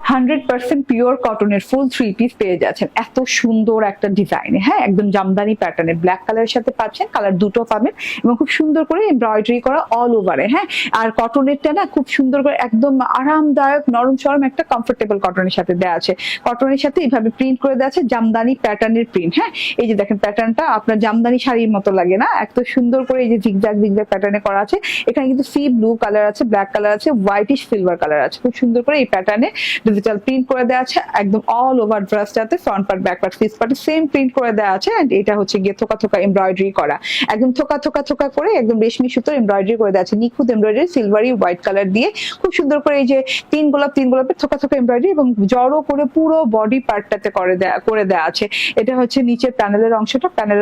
100% pure কটনের ফুল 3 piece পেয়ে যাচ্ছেন এত সুন্দর একটা ডিজাইনে। হ্যাঁ, একদম জামদানি প্যাটার্নের ব্ল্যাক কালারের সাথে পাচ্ছেন, কালার দুটো পাবেন এবং খুব সুন্দর করে এমব্রয়ডারি করা অল ওভারে। হ্যাঁ, আর কটনেরটা না খুব সুন্দর করে একদম আরামদায়ক নরম সরম একটা কমফোর্টেবল কটনের সাথে দেওয়া আছে। কটনের সাথে এইভাবে প্রিন্ট করে দেওয়া আছে জামদানি প্যাটার্নের প্রিন্ট। হ্যাঁ, এই যে দেখেন প্যাটার্নটা আপনার জামদানি শাড়ির মতো লাগে না, এত সুন্দর করে এই যে জিগজ্যাগ জিগজ্যাগ প্যাটার্নে করা আছে। এখানে কিন্তু সি ব্লু কালার আছে, ব্ল্যাক কালার আছে, হোয়াইটিশ সিলভার কালার আছে। খুব সুন্দর করে এই প্যাটার্নে ডিজিটাল প্রিন্ট করে দেওয়া আছে একদম অল ওভার ড্রেসটাতে, front part back part face part same print করে দেওয়া আছে। এন্ড এটা হচ্ছে গিয়ে থোকা থোকা এমব্রয়ডারি করা, একদম থোকা থোকা থোকা করে একদম রেশমি সুতোর এমব্রয়ডারি করে দেওয়া আছে, নিখুঁত এমব্রয়ডারি সিলভারি হোয়াইট কালার দিয়ে খুব সুন্দর করে এই যে তিন গোলাপের থোকা থোকা এমব্রয়ডারি এবং জড়ো করে পুরো বডি পার্টটাতে করে দেওয়া আছে। এটা হচ্ছে নিচের প্যানেলের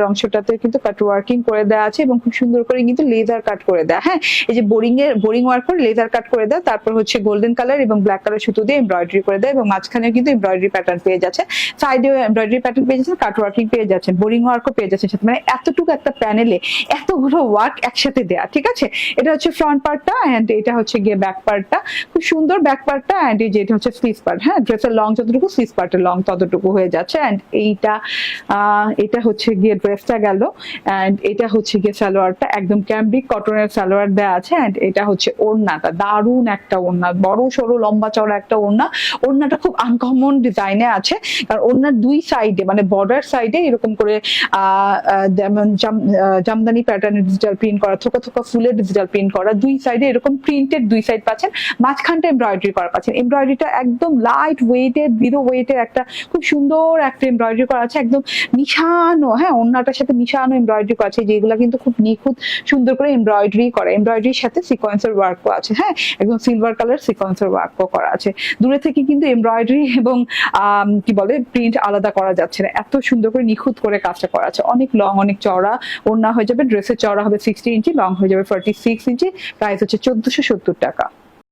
অংশটাতে কিন্তু কাট ওয়ার্কিং করে দেওয়া আছে এবং খুব সুন্দর করে কিন্তু লেজার কাট করে দেওয়া। হ্যাঁ, এই যে বোরিং ওয়ার্ক করে লেজার কাট করে দেওয়া, তারপর হচ্ছে গোল্ডেন কালার এবং ব্ল্যাক কালার সুতো দিয়ে এমব্রয়ডারি করে দেয় এবং মাঝখানে কিন্তু এমব্রয়ডারি প্যাটার্ন পেয়ে যাচ্ছে, সাইডেও এমব্রয়ডারি প্যাটার্ন পেয়ে যাচ্ছেন, কাট ওয়ার্কিং পেয়ে যাচ্ছেন, বোরিং ওয়ার্কও পেয়ে যাচ্ছেন সাথে। মানে এতটুকু একটা প্যানেলে এতগুলো ওয়ার্ক একসাথে দেয়া। ঠিক আছে, এটা হচ্ছে ফ্রন্ট পার্টটা এন্ড এটা হচ্ছে গিয়ে ব্যাক পার্টটা, খুব সুন্দর ব্যাক পার্টটা এন্ড এই যে এটা হচ্ছে স্লিভ পার্ট। হ্যাঁ, ড্রেসের লং যতটুকু স্লিভ পার্টের লং ততটুকু হয়ে যাচ্ছে। এন্ড এটা হচ্ছে গিয়ে ড্রেসটা গেল এন্ড এটা হচ্ছে গিয়ে সালোয়ারটা একদম ক্যাম্ব্রিক কটনের সালোয়ার দেওয়া আছে। এন্ড এটা হচ্ছে ওড়নাটা, দারুণ একটা ওড়না, বড় সরু লম্বা চওড়া একটা ওড়নাটা খুব আনকমন ডিজাইনে আছে, কারণ ওড়নার দুই সাইডে মানে বর্ডার সাইডে এরকম করে জামদানি প্যাটার্নের ডিজিটাল প্রিন্ট করা, থোকা থোকা ফুলের ডিজিটাল প্রিন্ট করা, দুই সাইডে এরকম প্রিন্টেড দুই সাইড পাচ্ছেন, মাঝখানটা এমব্রয়ডারি করা পাচ্ছেন। এমব্রয়ডারিটা একদম লাইট ওয়েটের জিরো ওয়েটের একটা খুব সুন্দর একটা এমব্রয়ডারি করা আছে, একদম মিশানো। হ্যাঁ, ওড়নাটার সাথে মিশানো এমব্রয়ডারি করা আছে, যেগুলো কিন্তু খুব নিখুঁত সুন্দর করে এমব্রয়ডারি করা, এমব্রয়ডারির সাথে সিকোয়েন্সের ওয়ার্কও আছে। হ্যাঁ, একদম সিলভার কালার সিকোয়েন্সের ওয়ার্কও করা আছে। দূরে থেকে কিন্তু এমব্রয়ডারি এবং কি বলে প্রিন্ট আলাদা করা যাচ্ছে না, এত সুন্দর করে নিখুঁত করে কাজটা করা আছে। অনেক লং অনেক চওড়া ওড়না হয়ে যাবে, ড্রেসের চওড়া হবে 60 ইঞ্চি, লং হয়ে যাবে 46 ইঞ্চি। প্রাইস হচ্ছে 1470 টাকা।